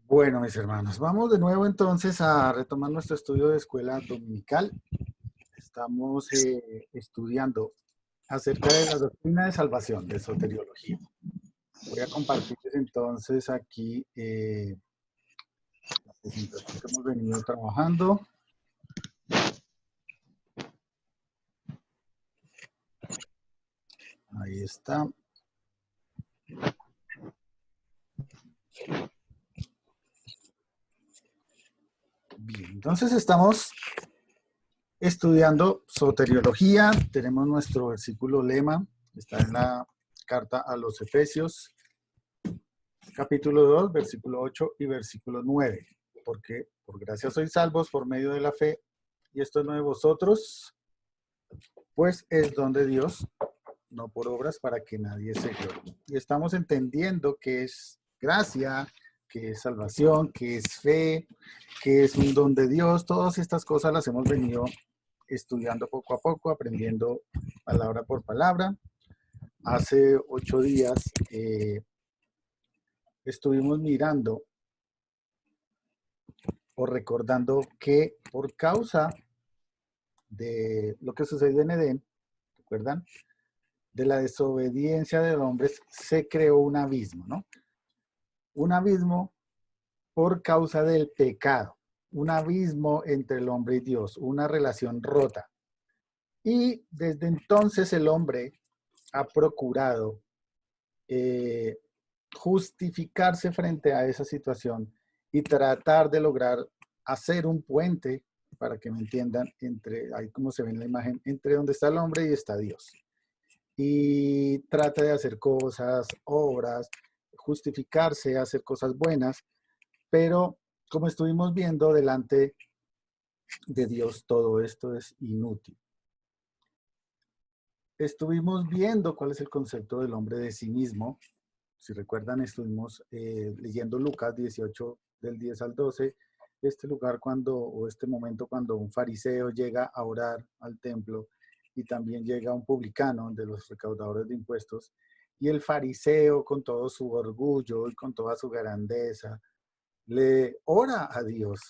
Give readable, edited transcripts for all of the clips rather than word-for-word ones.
Bueno, mis hermanos, vamos de nuevo entonces a retomar nuestro estudio de escuela dominical. Estamos estudiando acerca de la doctrina de salvación, de soteriología. Voy a compartirles entonces aquí la presentación que hemos venido trabajando. Ahí está. Bien, entonces estamos estudiando soteriología. Tenemos nuestro versículo lema, está en la carta a los Efesios, capítulo 2, versículo 8 y versículo 9. Porque por gracia sois salvos por medio de la fe, y esto no de vosotros, pues es don de Dios, no por obras para que nadie se gloríe. Y estamos entendiendo que es gracia, que es salvación, que es fe, que es un don de Dios. Todas estas cosas las hemos venido estudiando poco a poco, aprendiendo palabra por palabra. Hace 8 días estuvimos mirando o recordando que por causa de lo que sucedió en Edén, ¿recuerdan? De la desobediencia de los hombres se creó un abismo, ¿no? Un abismo por causa del pecado, un abismo entre el hombre y Dios, una relación rota. Y desde entonces el hombre ha procurado justificarse frente a esa situación y tratar de lograr hacer un puente, para que me entiendan, entre, ahí como se ve en la imagen, entre donde está el hombre y está Dios. Y trata de hacer cosas, obras, justificarse, hacer cosas buenas, pero como estuvimos viendo, delante de Dios todo esto es inútil. Estuvimos viendo cuál es el concepto del hombre de sí mismo. Si recuerdan, estuvimos leyendo Lucas 18, del 10 al 12, este lugar cuando, o este momento cuando un fariseo llega a orar al templo y también llega un publicano de los recaudadores de impuestos, y el fariseo con todo su orgullo y con toda su grandeza le ora a Dios,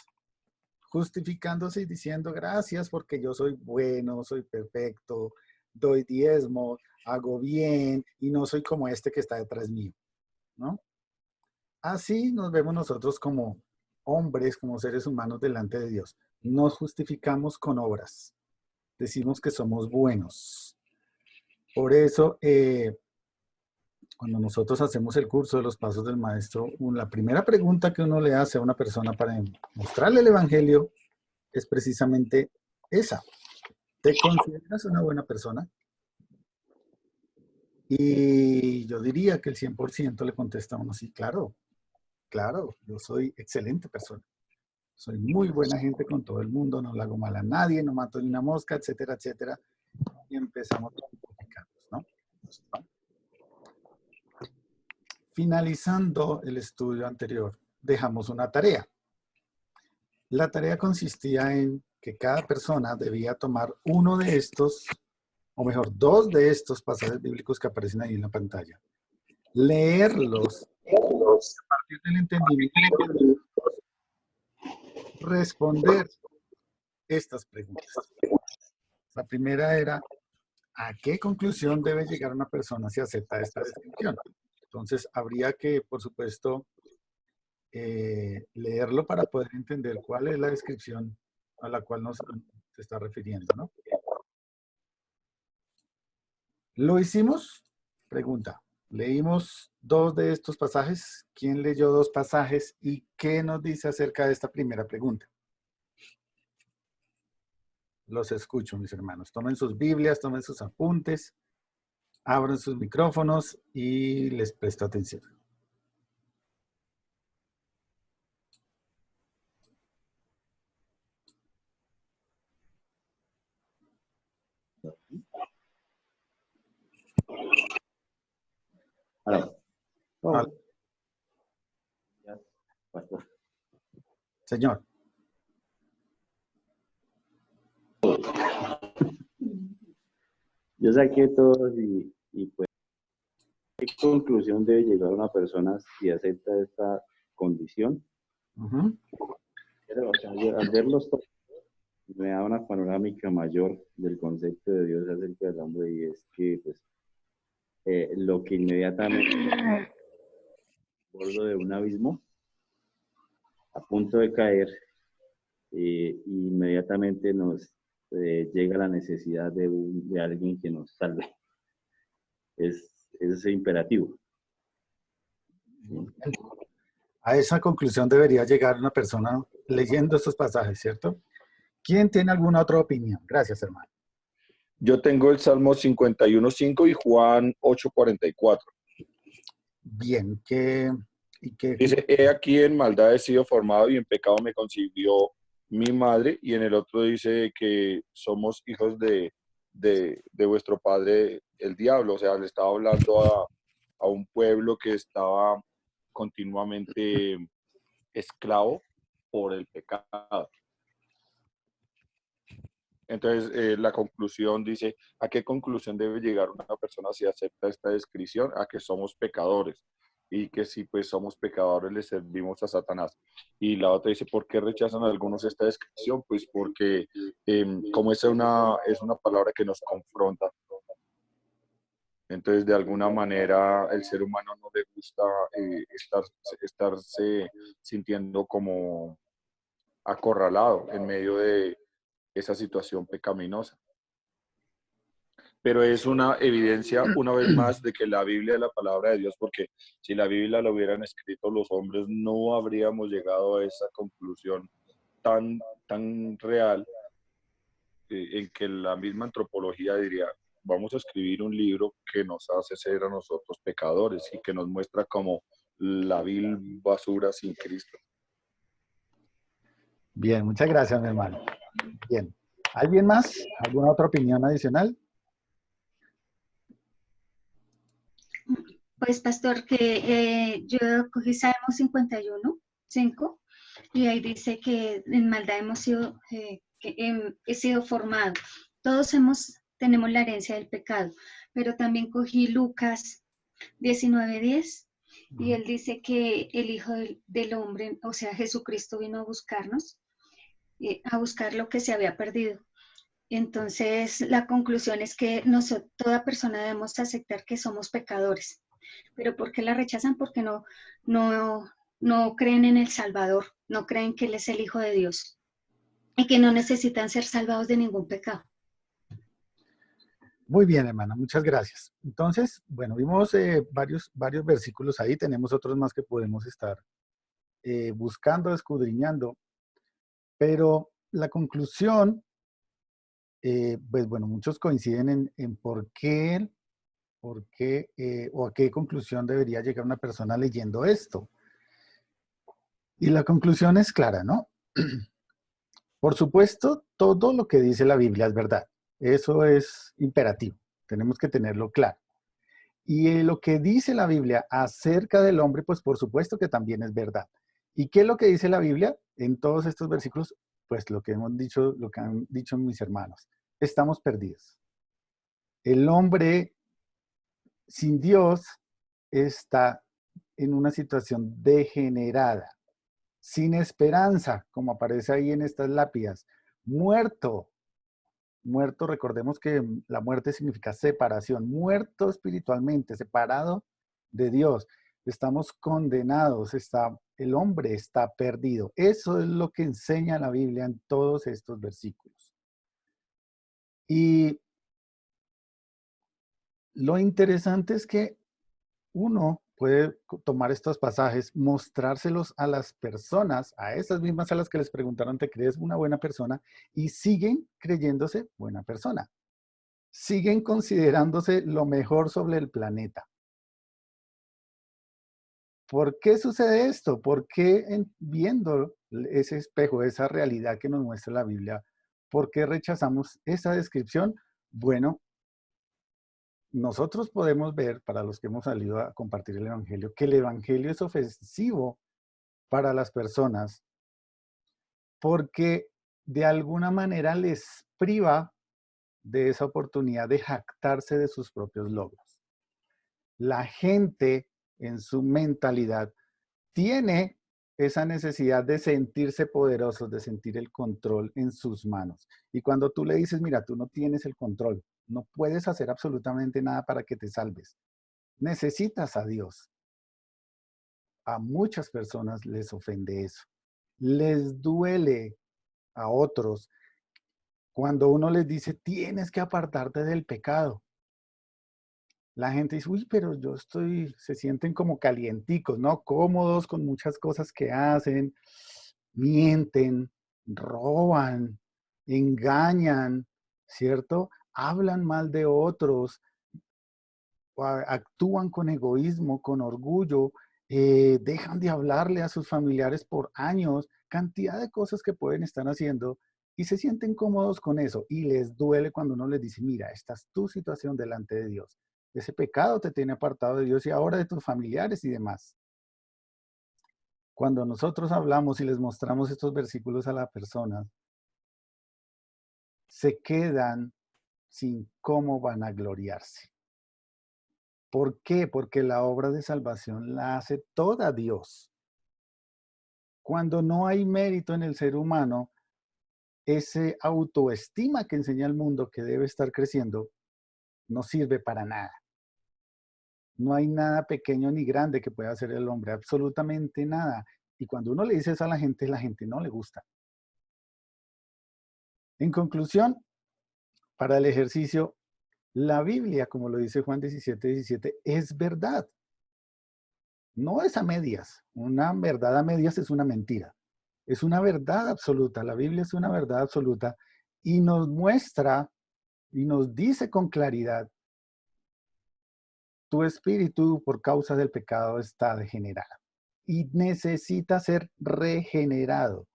justificándose y diciendo gracias porque yo soy bueno, soy perfecto, doy diezmo, hago bien y no soy como este que está detrás mío, ¿no? Así nos vemos nosotros como hombres, como seres humanos delante de Dios. Nos justificamos con obras. Decimos que somos buenos. Por eso, cuando nosotros hacemos el curso de los pasos del maestro, la primera pregunta que uno le hace a una persona para mostrarle el evangelio es precisamente esa. ¿Te consideras una buena persona? Y yo diría que el 100% le contesta a uno, sí, claro, claro, yo soy excelente persona. Soy muy buena gente con todo el mundo, no le hago mal a nadie, no mato ni una mosca, etcétera, etcétera. Y empezamos a justificarnos, ¿no? Finalizando el estudio anterior, dejamos una tarea. La tarea consistía en que cada persona debía tomar uno de estos, o mejor, dos de estos pasajes bíblicos que aparecen ahí en la pantalla. Leerlos a partir del entendimiento, responder estas preguntas. La primera era, ¿a qué conclusión debe llegar una persona si acepta esta descripción? Entonces, habría que, por supuesto, leerlo para poder entender cuál es la descripción a la cual nos se está refiriendo, ¿no? ¿Lo hicimos? Pregunta. Leímos dos de estos pasajes. ¿Quién leyó dos pasajes y qué nos dice acerca de esta primera pregunta? Los escucho, mis hermanos. Tomen sus Biblias, tomen sus apuntes, abran sus micrófonos y les presto atención. Hola. Vale. Ya, pastor. Señor. Yo saqué todos y pues, ¿qué conclusión debe llegar una persona si acepta esta condición? Pero, o sea, al verlos todos, me da una panorámica mayor del concepto de Dios acerca del hombre y es que, pues, lo que inmediatamente bordo de un abismo, a punto de caer, inmediatamente nos llega la necesidad de alguien que nos salve. Es imperativo. A esa conclusión debería llegar una persona leyendo estos pasajes, ¿cierto? ¿Quién tiene alguna otra opinión? Gracias, hermano. Yo tengo el Salmo 51:5 y Juan 8:44. Bien, Dice, he aquí en maldad he sido formado y en pecado me concibió mi madre. Y en el otro dice que somos hijos de vuestro padre, el diablo. O sea, le estaba hablando a un pueblo que estaba continuamente esclavo por el pecado. Entonces, la conclusión dice, ¿a qué conclusión debe llegar una persona si acepta esta descripción? A que somos pecadores y que si pues somos pecadores le servimos a Satanás. Y la otra dice, ¿por qué rechazan algunos esta descripción? Pues porque como es una palabra que nos confronta, entonces de alguna manera el ser humano no le gusta estarse sintiendo como acorralado en medio de esa situación pecaminosa. Pero es una evidencia, una vez más, de que la Biblia es la palabra de Dios, porque si la Biblia la hubieran escrito los hombres, no habríamos llegado a esa conclusión tan real, en que la misma antropología diría, vamos a escribir un libro que nos hace ser a nosotros pecadores y que nos muestra como la vil basura sin Cristo. Bien, muchas gracias, mi hermano. Bien. ¿Alguien más? ¿Alguna otra opinión adicional? Pues, pastor, que yo cogí Salmo 51, 5, y ahí dice que en maldad hemos sido, he sido formado. Todos tenemos la herencia del pecado, pero también cogí Lucas 19:10, y él dice que el Hijo del Hombre, o sea, Jesucristo vino a buscarnos, a buscar lo que se había perdido. Entonces, la conclusión es que toda persona debemos aceptar que somos pecadores. ¿Pero por qué la rechazan? Porque no creen en el Salvador, no creen que Él es el Hijo de Dios y que no necesitan ser salvados de ningún pecado. Muy bien, hermana, muchas gracias. Entonces, bueno, vimos varios versículos ahí, tenemos otros más que podemos estar buscando, escudriñando, pero la conclusión, pues bueno, muchos coinciden en por qué o a qué conclusión debería llegar una persona leyendo esto. Y la conclusión es clara, ¿no? Por supuesto, todo lo que dice la Biblia es verdad. Eso es imperativo. Tenemos que tenerlo claro. Y lo que dice la Biblia acerca del hombre, pues por supuesto que también es verdad. ¿Y qué es lo que dice la Biblia en todos estos versículos? Pues lo que hemos dicho, lo que han dicho mis hermanos. Estamos perdidos. El hombre sin Dios está en una situación degenerada, sin esperanza, como aparece ahí en estas lápidas, muerto. Muerto, recordemos que la muerte significa separación, muerto espiritualmente, separado de Dios. Estamos condenados, el hombre está perdido. Eso es lo que enseña la Biblia en todos estos versículos. Y lo interesante es que uno puede tomar estos pasajes, mostrárselos a las personas, a esas mismas a las que les preguntaron, ¿te crees una buena persona? Y siguen creyéndose buena persona. Siguen considerándose lo mejor sobre el planeta. ¿Por qué sucede esto? ¿Por qué viendo ese espejo, esa realidad que nos muestra la Biblia, por qué rechazamos esa descripción? Bueno, nosotros podemos ver, para los que hemos salido a compartir el Evangelio, que el Evangelio es ofensivo para las personas porque de alguna manera les priva de esa oportunidad de jactarse de sus propios logros. La gente en su mentalidad tiene esa necesidad de sentirse poderosos, de sentir el control en sus manos. Y cuando tú le dices, mira, tú no tienes el control, no puedes hacer absolutamente nada para que te salves. Necesitas a Dios. A muchas personas les ofende eso. Les duele a otros cuando uno les dice, tienes que apartarte del pecado. La gente dice, uy, pero yo se sienten como calienticos, ¿no? Cómodos con muchas cosas que hacen, mienten, roban, engañan, ¿cierto? Hablan mal de otros, actúan con egoísmo, con orgullo, dejan de hablarle a sus familiares por años, cantidad de cosas que pueden estar haciendo y se sienten cómodos con eso y les duele cuando uno les dice, mira, esta es tu situación delante de Dios. Ese pecado te tiene apartado de Dios y ahora de tus familiares y demás. Cuando nosotros hablamos y les mostramos estos versículos a la persona, se quedan sin cómo van a gloriarse. ¿Por qué? Porque la obra de salvación la hace toda Dios. Cuando no hay mérito en el ser humano, ese autoestima que enseña el mundo que debe estar creciendo, no sirve para nada. No hay nada pequeño ni grande que pueda hacer el hombre, absolutamente nada. Y cuando uno le dice eso a la gente no le gusta. En conclusión, para el ejercicio, la Biblia, como lo dice Juan 17:17, es verdad. No es a medias. Una verdad a medias es una mentira. Es una verdad absoluta. La Biblia es una verdad absoluta y nos muestra y nos dice con claridad, tu espíritu por causa del pecado está degenerado y necesita ser regenerado.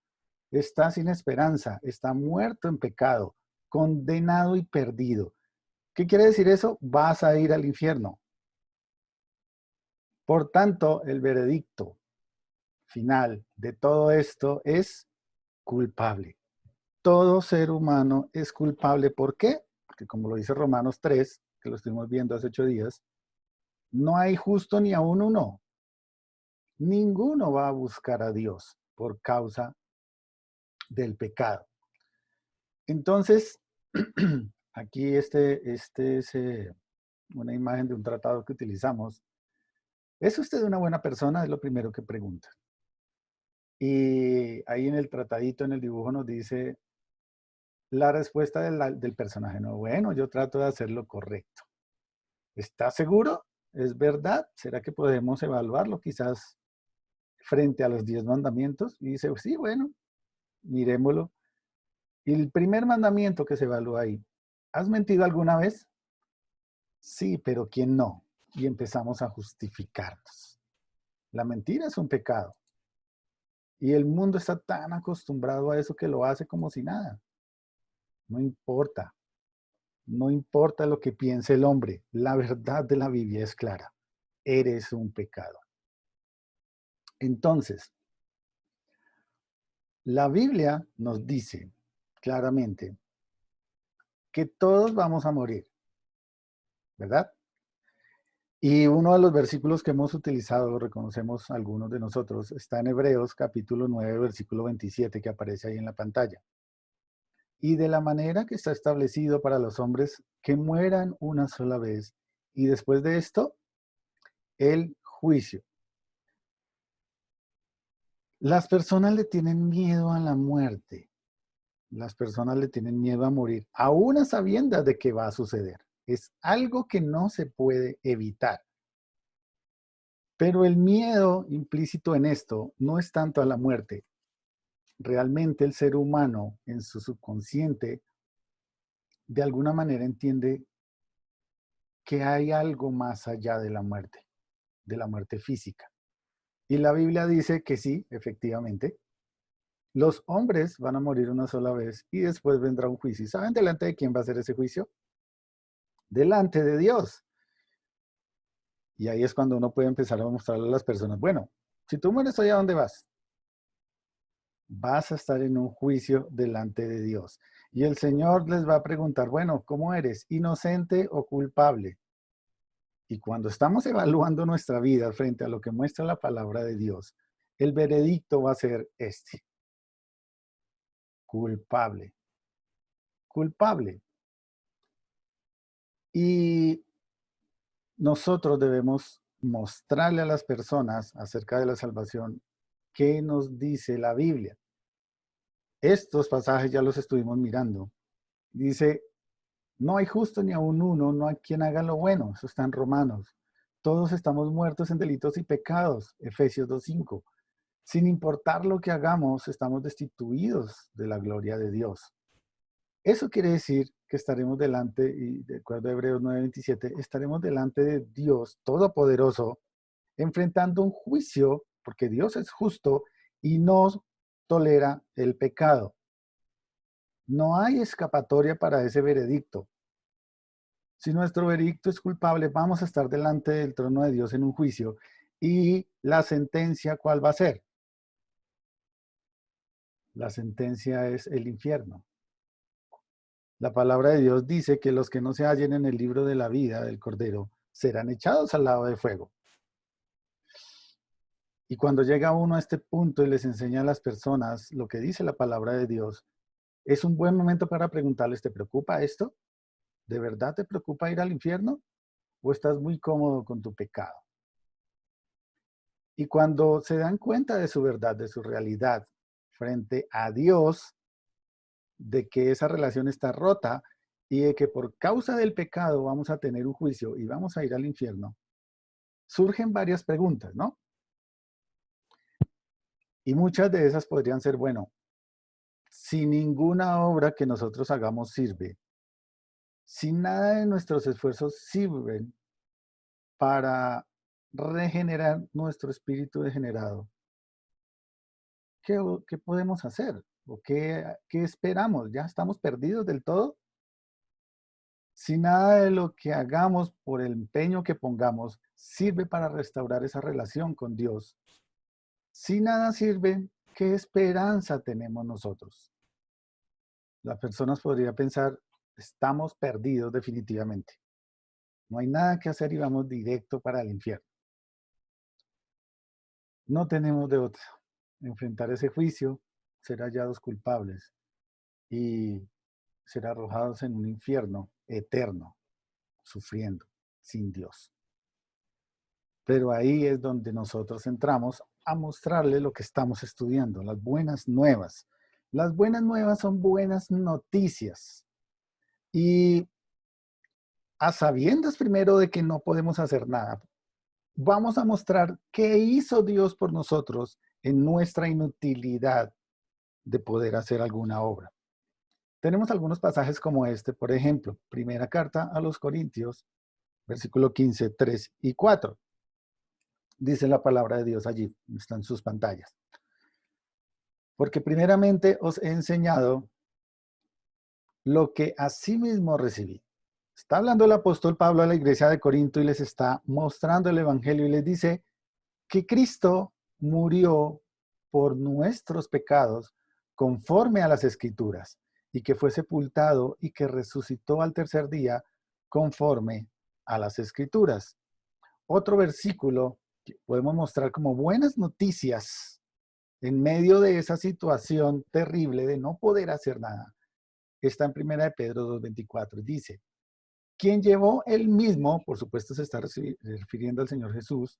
Está sin esperanza, está muerto en pecado, condenado y perdido. ¿Qué quiere decir eso? Vas a ir al infierno. Por tanto, el veredicto final de todo esto es culpable. Todo ser humano es culpable. ¿Por qué? Porque como lo dice Romanos 3, que lo estuvimos viendo hace 8 días, no hay justo ni aún uno. Ninguno va a buscar a Dios por causa del pecado. Entonces, aquí este es una imagen de un tratado que utilizamos. ¿Es usted una buena persona? Es lo primero que pregunta. Y ahí en el tratadito, en el dibujo nos dice la respuesta del personaje. No, bueno, yo trato de hacer lo correcto. ¿Está seguro? ¿Es verdad? ¿Será que podemos evaluarlo quizás frente a los 10 mandamientos? Y dice, sí, bueno, miremoslo. Y el primer mandamiento que se evalúa ahí, ¿has mentido alguna vez? Sí, pero ¿quién no? Y empezamos a justificarnos. La mentira es un pecado. Y el mundo está tan acostumbrado a eso que lo hace como si nada. No importa. No importa lo que piense el hombre. La verdad de la Biblia es clara. Eres un pecado. Entonces, la Biblia nos dice claramente que todos vamos a morir, ¿verdad? Y uno de los versículos que hemos utilizado, lo reconocemos algunos de nosotros, está en Hebreos capítulo 9, versículo 27, que aparece ahí en la pantalla. Y de la manera que está establecido para los hombres que mueran una sola vez, y después de esto, el juicio. Las personas le tienen miedo a la muerte. Las personas le tienen miedo a morir, aún a sabiendas de que va a suceder. Es algo que no se puede evitar. Pero el miedo implícito en esto no es tanto a la muerte. Realmente el ser humano en su subconsciente de alguna manera entiende que hay algo más allá de la muerte física. Y la Biblia dice que sí, efectivamente, los hombres van a morir una sola vez y después vendrá un juicio. ¿Y saben delante de quién va a ser ese juicio? Delante de Dios. Y ahí es cuando uno puede empezar a mostrarle a las personas, bueno, si tú mueres hoy, ¿a dónde vas? vas a estar en un juicio delante de Dios. Y el Señor les va a preguntar, bueno, ¿cómo eres? ¿Inocente o culpable? Y cuando estamos evaluando nuestra vida frente a lo que muestra la palabra de Dios, el veredicto va a ser este: culpable, culpable. Y nosotros debemos mostrarle a las personas acerca de la salvación qué nos dice la Biblia. Estos pasajes ya los estuvimos mirando. Dice, no hay justo ni aun uno, no hay quien haga lo bueno. Eso está en Romanos. Todos estamos muertos en delitos y pecados. Efesios 2:5. Sin importar lo que hagamos, estamos destituidos de la gloria de Dios. Eso quiere decir que estaremos delante, y de acuerdo a Hebreos 9:27, estaremos delante de Dios Todopoderoso, enfrentando un juicio, porque Dios es justo y no tolera el pecado. No hay escapatoria para ese veredicto. Si nuestro veredicto es culpable, vamos a estar delante del trono de Dios en un juicio. ¿Y la sentencia cuál va a ser? La sentencia es el infierno. La palabra de Dios dice que los que no se hallen en el libro de la vida del Cordero serán echados al lago de fuego. Y cuando llega uno a este punto y les enseña a las personas lo que dice la palabra de Dios, es un buen momento para preguntarles, ¿te preocupa esto? ¿De verdad te preocupa ir al infierno? ¿O estás muy cómodo con tu pecado? Y cuando se dan cuenta de su verdad, de su realidad, frente a Dios, de que esa relación está rota y de que por causa del pecado vamos a tener un juicio y vamos a ir al infierno, surgen varias preguntas, ¿no? Y muchas de esas podrían ser, bueno, si ninguna obra que nosotros hagamos sirve, si nada de nuestros esfuerzos sirven para regenerar nuestro espíritu degenerado, ¿qué podemos hacer? ¿O qué esperamos? ¿Ya estamos perdidos del todo? Si nada de lo que hagamos por el empeño que pongamos sirve para restaurar esa relación con Dios, si nada sirve, ¿qué esperanza tenemos nosotros? Las personas podrían pensar, estamos perdidos definitivamente. No hay nada que hacer y vamos directo para el infierno. No tenemos de otra. Enfrentar ese juicio, ser hallados culpables y ser arrojados en un infierno eterno, sufriendo, sin Dios. Pero ahí es donde nosotros entramos a mostrarle lo que estamos estudiando, las buenas nuevas. Las buenas nuevas son buenas noticias. Y a sabiendas primero de que no podemos hacer nada, vamos a mostrar qué hizo Dios por nosotros en nuestra inutilidad de poder hacer alguna obra. Tenemos algunos pasajes como este, por ejemplo, primera carta a los Corintios, versículo 15, 3 y 4. Dice la palabra de Dios allí, está en sus pantallas. Porque primeramente os he enseñado lo que asimismo recibí. Está hablando el apóstol Pablo a la iglesia de Corinto y les está mostrando el evangelio y les dice que Cristo murió por nuestros pecados conforme a las escrituras y que fue sepultado y que resucitó al tercer día conforme a las escrituras. Otro versículo que podemos mostrar como buenas noticias en medio de esa situación terrible de no poder hacer nada, está en 1 de Pedro 2:24. Dice, quien llevó él mismo, por supuesto se está refiriendo al Señor Jesús,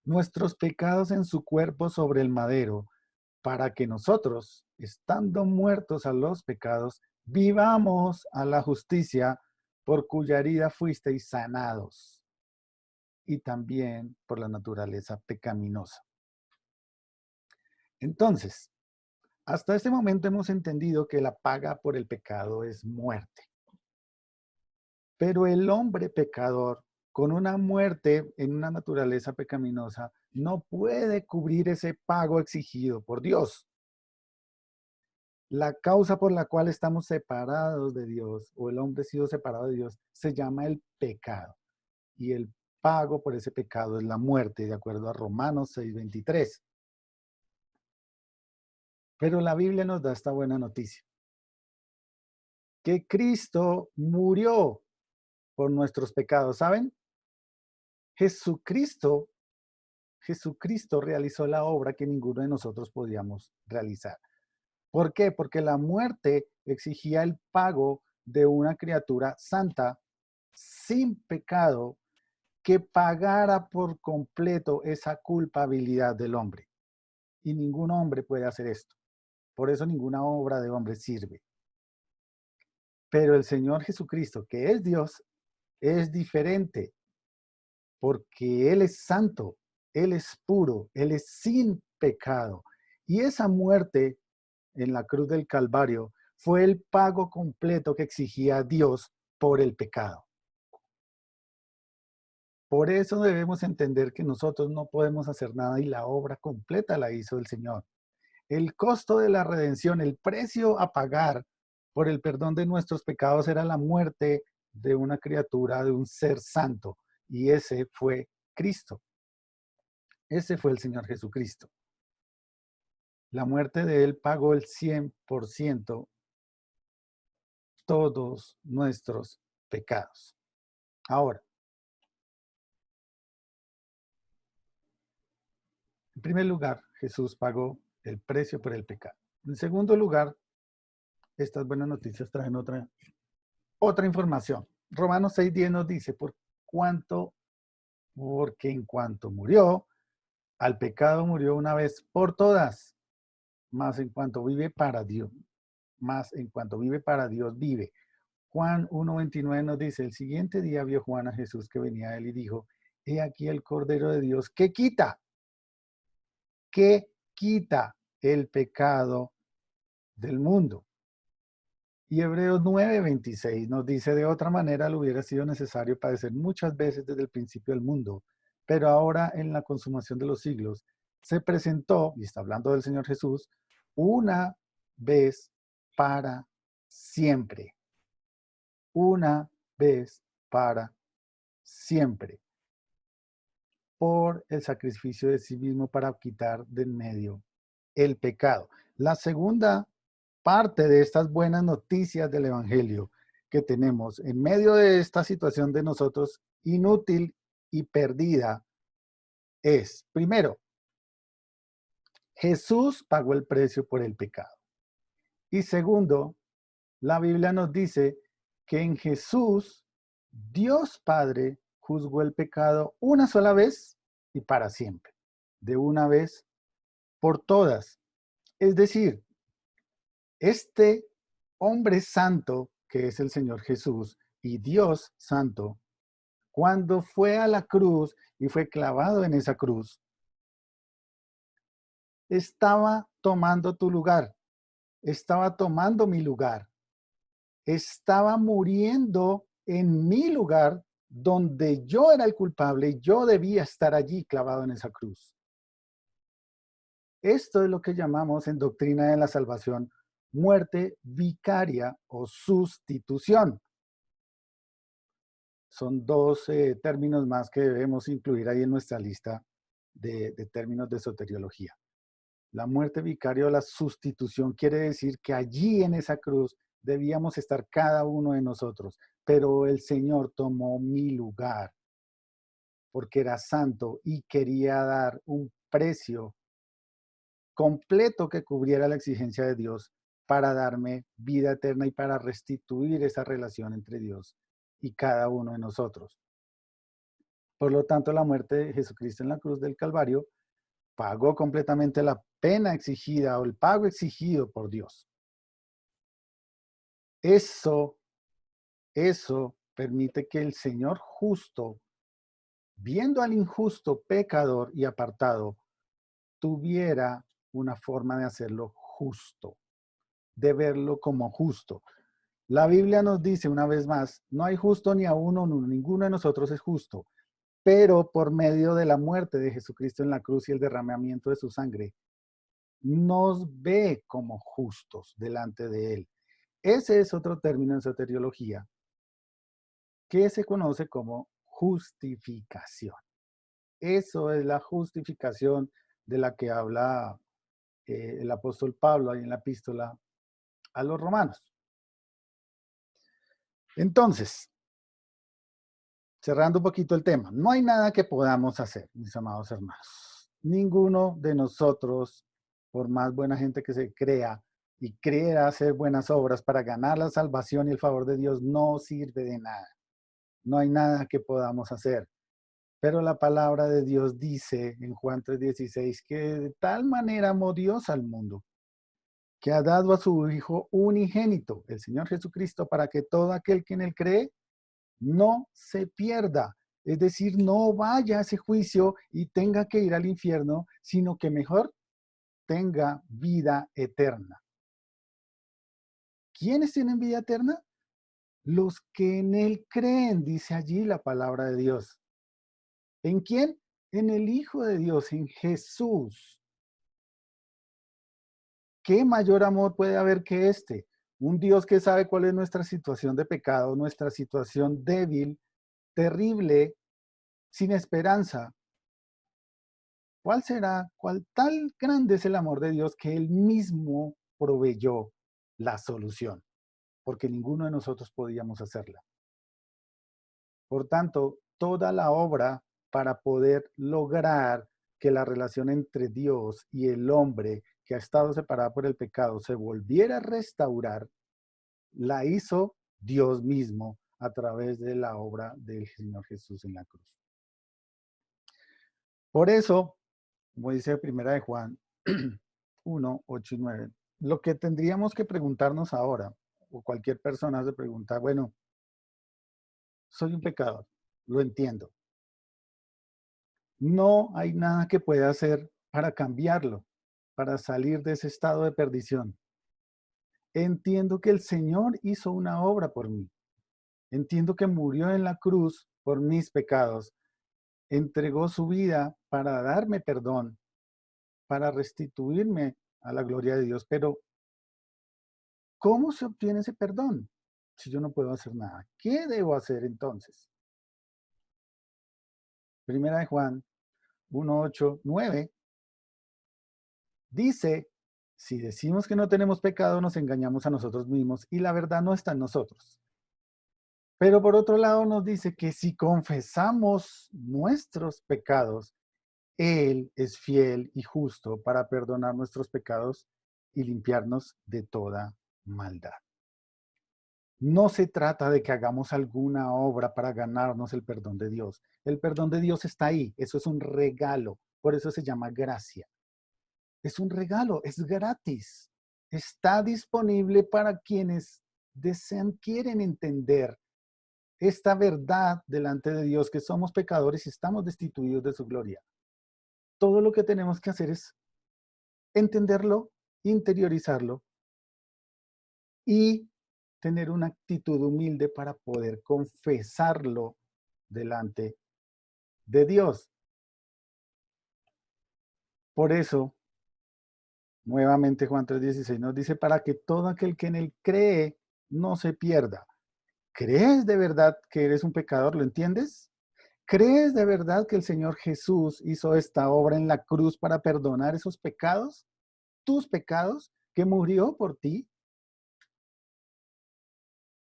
nuestros pecados en su cuerpo sobre el madero, para que nosotros, estando muertos a los pecados, vivamos a la justicia, por cuya herida fuisteis sanados, y también por la naturaleza pecaminosa. Entonces, hasta este momento hemos entendido que la paga por el pecado es muerte. Pero el hombre pecador, con una muerte en una naturaleza pecaminosa, no puede cubrir ese pago exigido por Dios. La causa por la cual estamos separados de Dios, o el hombre ha sido separado de Dios, se llama el pecado. Y el pago por ese pecado es la muerte, de acuerdo a Romanos 6:23. Pero la Biblia nos da esta buena noticia, que Cristo murió por nuestros pecados. ¿Saben? Jesucristo realizó la obra que ninguno de nosotros podíamos realizar. ¿Por qué? Porque la muerte exigía el pago de una criatura santa, sin pecado, que pagara por completo esa culpabilidad del hombre. Y ningún hombre puede hacer esto. Por eso ninguna obra de hombre sirve. Pero el Señor Jesucristo, que es Dios, es diferente, porque Él es santo, Él es puro, Él es sin pecado. Y esa muerte en la cruz del Calvario fue el pago completo que exigía Dios por el pecado. Por eso debemos entender que nosotros no podemos hacer nada y la obra completa la hizo el Señor. El costo de la redención, el precio a pagar por el perdón de nuestros pecados era la muerte de una criatura, de un ser santo. Y ese fue Cristo. Ese fue el Señor Jesucristo. La muerte de Él pagó el 100% todos nuestros pecados. Ahora, en primer lugar, Jesús pagó el precio por el pecado. En segundo lugar, estas buenas noticias traen otra información. Romanos 6:10 nos dice, porque en cuanto murió, al pecado murió una vez por todas, más en cuanto vive para Dios, vive. Juan 1:29 nos dice, el siguiente día vio Juan a Jesús que venía a él y dijo, he aquí el Cordero de Dios que quita el pecado del mundo. Y Hebreos 9:26 nos dice, de otra manera le hubiera sido necesario padecer muchas veces desde el principio del mundo, pero ahora en la consumación de los siglos se presentó, y está hablando del Señor Jesús, una vez para siempre. Una vez para siempre. Por el sacrificio de sí mismo para quitar de en medio el pecado. La segunda parte de estas buenas noticias del Evangelio que tenemos en medio de esta situación de nosotros inútil y perdida es, primero, Jesús pagó el precio por el pecado. Y segundo, la Biblia nos dice que en Jesús Dios Padre juzgó el pecado una sola vez y para siempre, de una vez por todas. Es decir, este hombre santo, que es el Señor Jesús, y Dios santo, cuando fue a la cruz y fue clavado en esa cruz, estaba tomando tu lugar, estaba tomando mi lugar, estaba muriendo en mi lugar donde yo era el culpable y yo debía estar allí clavado en esa cruz. Esto es lo que llamamos en doctrina de la salvación muerte vicaria o sustitución. Son dos términos más que debemos incluir ahí en nuestra lista de términos de soteriología. La muerte vicaria o la sustitución quiere decir que allí en esa cruz debíamos estar cada uno de nosotros, pero el Señor tomó mi lugar porque era santo y quería dar un precio completo que cubriera la exigencia de Dios para darme vida eterna y para restituir esa relación entre Dios y cada uno de nosotros. Por lo tanto, la muerte de Jesucristo en la cruz del Calvario pagó completamente la pena exigida o el pago exigido por Dios. Eso permite que el Señor justo, viendo al injusto pecador y apartado, tuviera una forma de hacerlo justo, de verlo como justo. La Biblia nos dice una vez más, no hay justo ni a uno, ninguno de nosotros es justo, pero por medio de la muerte de Jesucristo en la cruz y el derramamiento de su sangre, nos ve como justos delante de Él. Ese es otro término en soteriología que se conoce como justificación. Eso es la justificación de la que habla el apóstol Pablo ahí en la epístola a los romanos. Entonces, cerrando un poquito el tema, no hay nada que podamos hacer, mis amados hermanos. Ninguno de nosotros, por más buena gente que se crea y crea hacer buenas obras para ganar la salvación y el favor de Dios, no sirve de nada. No hay nada que podamos hacer. Pero la palabra de Dios dice en Juan 3:16 que de tal manera amó Dios al mundo, que ha dado a su Hijo unigénito, el Señor Jesucristo, para que todo aquel que en él cree no se pierda. Es decir, no vaya a ese juicio y tenga que ir al infierno, sino que mejor tenga vida eterna. ¿Quiénes tienen vida eterna? Los que en él creen, dice allí la palabra de Dios. ¿En quién? En el Hijo de Dios, en Jesús. ¿Qué mayor amor puede haber que este? Un Dios que sabe cuál es nuestra situación de pecado, nuestra situación débil, terrible, sin esperanza. ¿Cuál será? ¿Cuál tal grande es el amor de Dios que Él mismo proveyó la solución? Porque ninguno de nosotros podíamos hacerla. Por tanto, toda la obra para poder lograr que la relación entre Dios y el hombre que ha estado separada por el pecado se volviera a restaurar, la hizo Dios mismo a través de la obra del Señor Jesús en la cruz. Por eso, como dice Primera de Juan 1, 8 y 9, lo que tendríamos que preguntarnos ahora, o cualquier persona se pregunta, bueno, soy un pecador, lo entiendo. No hay nada que pueda hacer para cambiarlo, para salir de ese estado de perdición. Entiendo que el Señor hizo una obra por mí. Entiendo que murió en la cruz por mis pecados. Entregó su vida para darme perdón, para restituirme a la gloria de Dios. Pero, ¿cómo se obtiene ese perdón si yo no puedo hacer nada? ¿Qué debo hacer entonces? Primera de Juan 1, 8, 9 dice, si decimos que no tenemos pecado, nos engañamos a nosotros mismos y la verdad no está en nosotros. Pero por otro lado nos dice que si confesamos nuestros pecados, Él es fiel y justo para perdonar nuestros pecados y limpiarnos de toda maldad. No se trata de que hagamos alguna obra para ganarnos el perdón de Dios. El perdón de Dios está ahí. Eso es un regalo. Por eso se llama gracia. Es un regalo, es gratis. Está disponible para quienes desean, quieren entender esta verdad delante de Dios, que somos pecadores y estamos destituidos de su gloria. Todo lo que tenemos que hacer es entenderlo, interiorizarlo y tener una actitud humilde para poder confesarlo delante de Dios. Por eso, nuevamente Juan 3:16 nos dice, para que todo aquel que en él cree no se pierda. ¿Crees de verdad que eres un pecador? ¿Lo entiendes? ¿Crees de verdad que el Señor Jesús hizo esta obra en la cruz para perdonar esos pecados? Tus pecados, que murió por ti.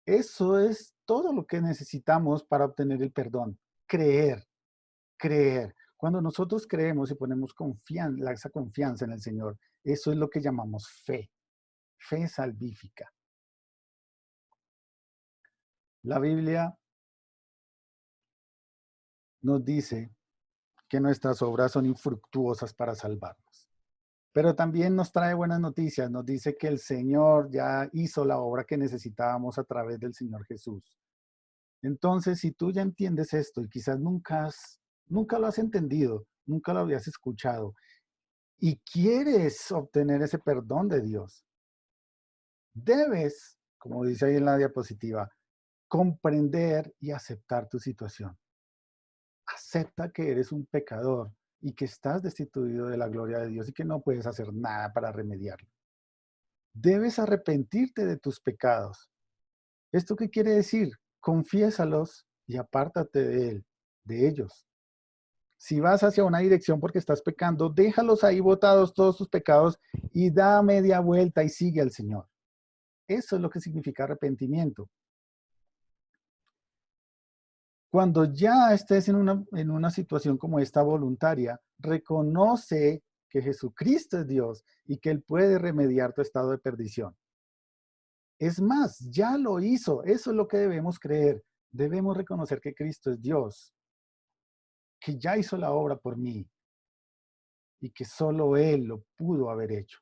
Eso es todo lo que necesitamos para obtener el perdón. Creer, creer. Cuando nosotros creemos y ponemos esa confianza en el Señor, eso es lo que llamamos fe, fe salvífica. La Biblia nos dice que nuestras obras son infructuosas para salvarnos. Pero también nos trae buenas noticias. Nos dice que el Señor ya hizo la obra que necesitábamos a través del Señor Jesús. Entonces, si tú ya entiendes esto y quizás nunca lo has entendido, nunca lo habías escuchado y quieres obtener ese perdón de Dios, debes, como dice ahí en la diapositiva, comprender y aceptar tu situación. Acepta que eres un pecador y que estás destituido de la gloria de Dios y que no puedes hacer nada para remediarlo. Debes arrepentirte de tus pecados. ¿Esto qué quiere decir? Confiésalos y apártate de ellos. Si vas hacia una dirección porque estás pecando, déjalos ahí botados todos tus pecados y da media vuelta y sigue al Señor. Eso es lo que significa arrepentimiento. Cuando ya estés en una situación como esta voluntaria, reconoce que Jesucristo es Dios y que Él puede remediar tu estado de perdición. Es más, ya lo hizo. Eso es lo que debemos creer. Debemos reconocer que Cristo es Dios, que ya hizo la obra por mí y que solo Él lo pudo haber hecho.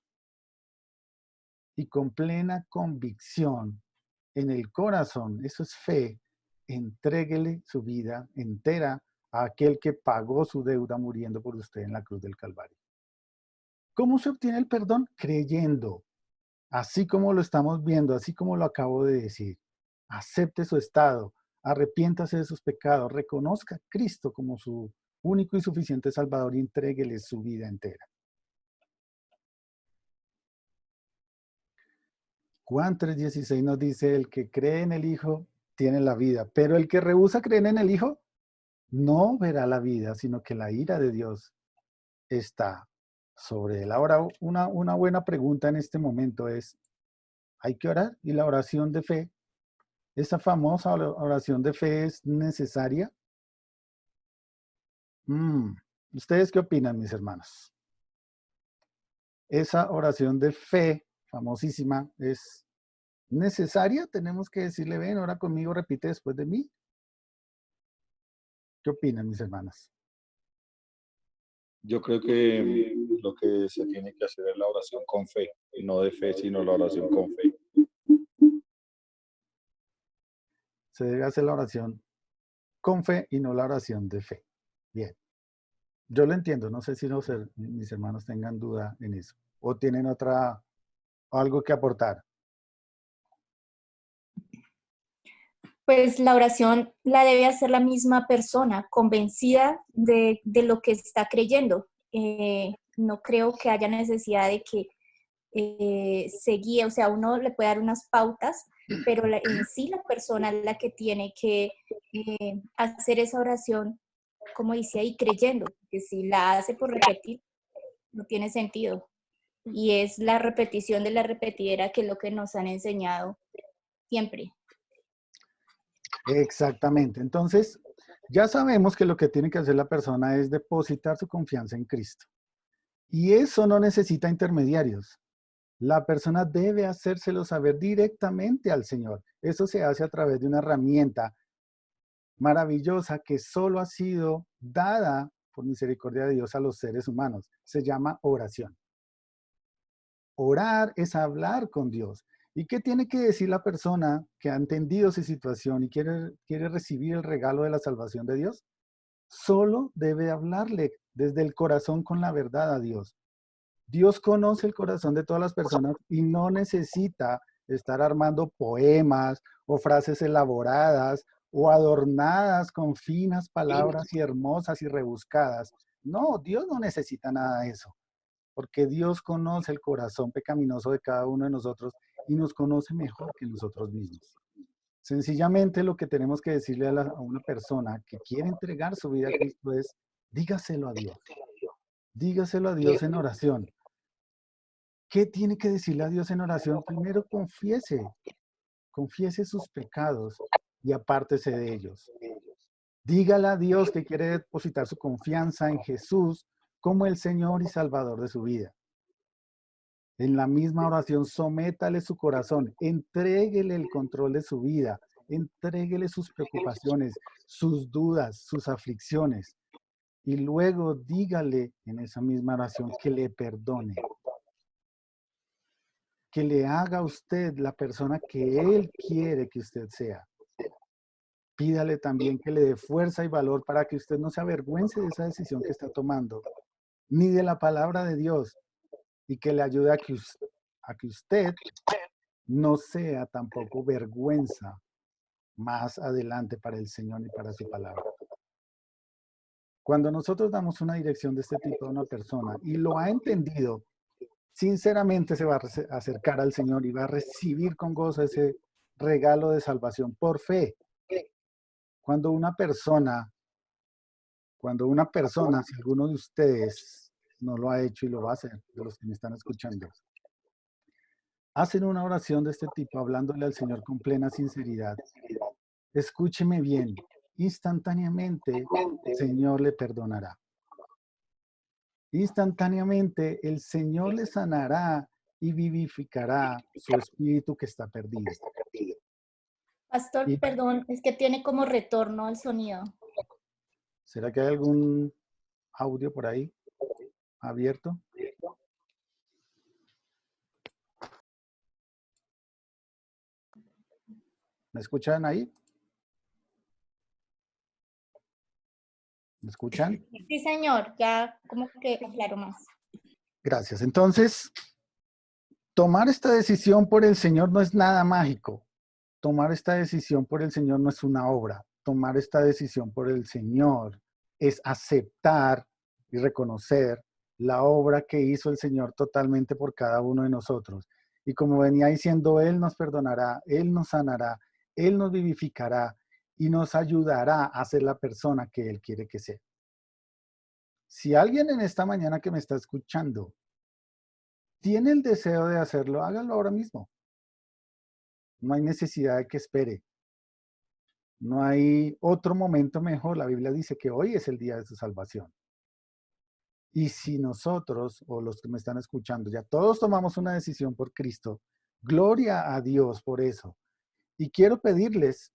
Y con plena convicción en el corazón, eso es fe, entréguele su vida entera a aquel que pagó su deuda muriendo por usted en la cruz del Calvario. ¿Cómo se obtiene el perdón? Creyendo, así como lo estamos viendo, así como lo acabo de decir. Acepte su estado, arrepiéntase de sus pecados, reconozca a Cristo como su único y suficiente Salvador y entréguele su vida entera. Juan 3:16 nos dice, el que cree en el Hijo tiene la vida, pero el que rehúsa creer en el Hijo no verá la vida, sino que la ira de Dios está sobre él. Ahora, una buena pregunta en este momento es, ¿hay que orar? ¿Y la oración de fe, esa famosa oración de fe es necesaria? ¿Ustedes qué opinan, mis hermanos? Esa oración de fe, famosísima, ¿es necesaria? Tenemos que decirle, ven, ora conmigo, repite después de mí. ¿Qué opinan, mis hermanas? Yo creo que lo que se tiene que hacer es la oración con fe, y no de fe, sino la oración con fe. Se debe hacer la oración con fe y no la oración de fe. Bien. Yo lo entiendo, no sé si mis hermanos tengan duda en eso. O tienen algo que aportar. Pues la oración la debe hacer la misma persona, convencida de lo que está creyendo. No creo que haya necesidad de que se guíe, o sea, uno le puede dar unas pautas, pero en sí la persona es la que tiene que hacer esa oración, como dice ahí, creyendo, que si la hace por repetir, no tiene sentido. Y es la repetición de la repetidera que es lo que nos han enseñado siempre. Exactamente. Entonces, ya sabemos que lo que tiene que hacer la persona es depositar su confianza en Cristo. Y eso no necesita intermediarios. La persona debe hacérselo saber directamente al Señor. Eso se hace a través de una herramienta maravillosa que solo ha sido dada por misericordia de Dios a los seres humanos. Se llama oración. Orar es hablar con Dios. ¿Y qué tiene que decir la persona que ha entendido su situación y quiere recibir el regalo de la salvación de Dios? Solo debe hablarle desde el corazón con la verdad a Dios. Dios conoce el corazón de todas las personas y no necesita estar armando poemas o frases elaboradas o adornadas con finas palabras y hermosas y rebuscadas. No, Dios no necesita nada de eso, porque Dios conoce el corazón pecaminoso de cada uno de nosotros y nos conoce mejor que nosotros mismos. Sencillamente lo que tenemos que decirle a una persona que quiere entregar su vida a Cristo es, dígaselo a Dios. Dígaselo a Dios en oración. ¿Qué tiene que decirle a Dios en oración? Primero confiese sus pecados y apártese de ellos. Dígale a Dios que quiere depositar su confianza en Jesús como el Señor y Salvador de su vida. En la misma oración, sométale su corazón, entréguele el control de su vida, entréguele sus preocupaciones, sus dudas, sus aflicciones. Y luego dígale en esa misma oración que le perdone. Que le haga a usted la persona que Él quiere que usted sea. Pídale también que le dé fuerza y valor para que usted no se avergüence de esa decisión que está tomando, ni de la palabra de Dios, y que le ayude a que usted no sea tampoco vergüenza más adelante para el Señor y para su palabra. Cuando nosotros damos una dirección de este tipo a una persona y lo ha entendido, sinceramente se va a acercar al Señor y va a recibir con gozo ese regalo de salvación por fe. Cuando una persona Cuando una persona, si alguno de ustedes no lo ha hecho y lo va a hacer, de los que me están escuchando, hacen una oración de este tipo, hablándole al Señor con plena sinceridad, escúcheme bien, instantáneamente el Señor le perdonará. Instantáneamente el Señor le sanará y vivificará su espíritu que está perdido. Pastor, Y, perdón, es que tiene como retorno el sonido. ¿será que hay algún audio por ahí abierto? ¿Me escuchan ahí? ¿Me escuchan? Sí, señor, ya como que aclaro más. Gracias. Entonces, tomar esta decisión por el Señor no es nada mágico. Tomar esta decisión por el Señor no es una obra. Tomar esta decisión por el Señor es aceptar y reconocer la obra que hizo el Señor totalmente por cada uno de nosotros. Y como venía diciendo, Él nos perdonará, Él nos sanará, Él nos vivificará y nos ayudará a ser la persona que Él quiere que sea. Si alguien en esta mañana que me está escuchando tiene el deseo de hacerlo, hágalo ahora mismo. No hay necesidad de que espere. No hay otro momento mejor. La Biblia dice que hoy es el día de su salvación. Y si nosotros, o los que me están escuchando, ya todos tomamos una decisión por Cristo, gloria a Dios por eso. Y quiero pedirles,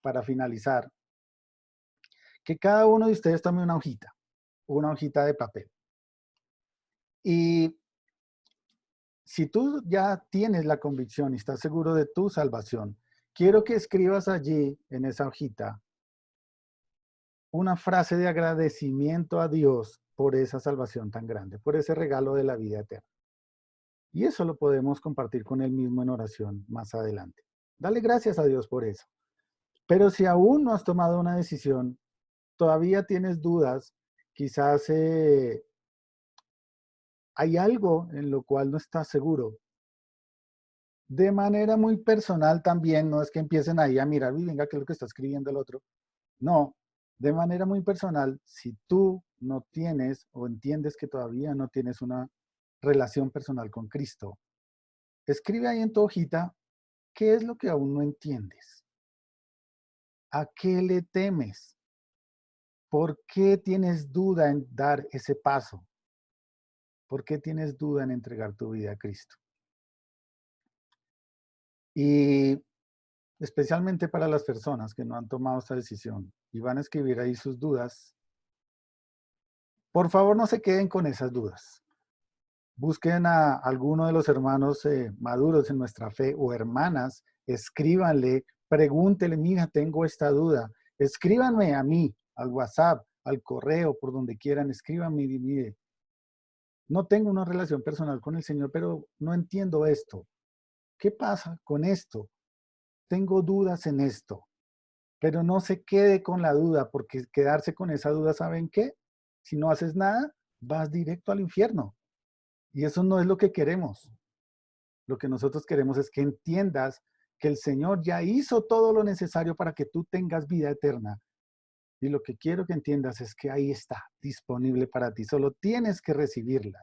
para finalizar, que cada uno de ustedes tome una hojita de papel. Y si tú ya tienes la convicción y estás seguro de tu salvación, quiero que escribas allí, en esa hojita, una frase de agradecimiento a Dios por esa salvación tan grande, por ese regalo de la vida eterna. Y eso lo podemos compartir con Él mismo en oración más adelante. Dale gracias a Dios por eso. Pero si aún no has tomado una decisión, todavía tienes dudas, quizás hay algo en lo cual no estás seguro. De manera muy personal también, no es que empiecen ahí a mirar, uy, venga, ¿qué es lo que está escribiendo el otro? No, de manera muy personal, si tú no tienes o entiendes que todavía no tienes una relación personal con Cristo, escribe ahí en tu hojita qué es lo que aún no entiendes. ¿A qué le temes? ¿Por qué tienes duda en dar ese paso? ¿Por qué tienes duda en entregar tu vida a Cristo? Y especialmente para las personas que no han tomado esta decisión y van a escribir ahí sus dudas, por favor no se queden con esas dudas. Busquen a alguno de los hermanos maduros en nuestra fe o hermanas, escríbanle, pregúntenle, mira, tengo esta duda. Escríbanme a mí, al WhatsApp, al correo, por donde quieran, escríbanme y mire, no tengo una relación personal con el Señor, pero no entiendo esto. ¿Qué pasa con esto? Tengo dudas en esto, pero no se quede con la duda, porque quedarse con esa duda, ¿saben qué? Si no haces nada, vas directo al infierno. Y eso no es lo que queremos. Lo que nosotros queremos es que entiendas que el Señor ya hizo todo lo necesario para que tú tengas vida eterna. Y lo que quiero que entiendas es que ahí está, disponible para ti. Solo tienes que recibirla.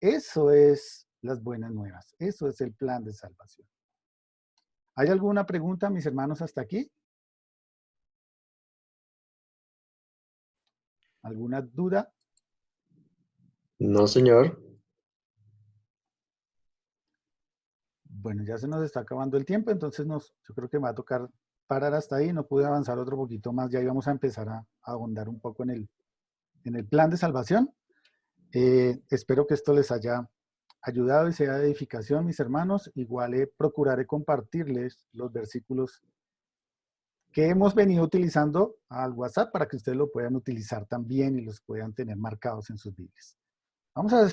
Eso es las buenas nuevas. Eso es el plan de salvación. ¿Hay alguna pregunta, mis hermanos, hasta aquí? ¿Alguna duda? No, señor. Bueno, ya se nos está acabando el tiempo, entonces yo creo que me va a tocar parar hasta ahí. No pude avanzar otro poquito más. Ya íbamos a empezar a ahondar un poco en el plan de salvación. Espero que esto les haya ayudado y sea de edificación, mis hermanos. Igual procuraré compartirles los versículos que hemos venido utilizando al WhatsApp para que ustedes lo puedan utilizar también y los puedan tener marcados en sus Biblias. Vamos a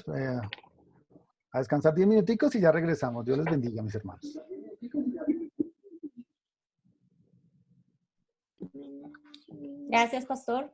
descansar 10 minuticos y ya regresamos. Dios les bendiga, mis hermanos. Gracias, pastor.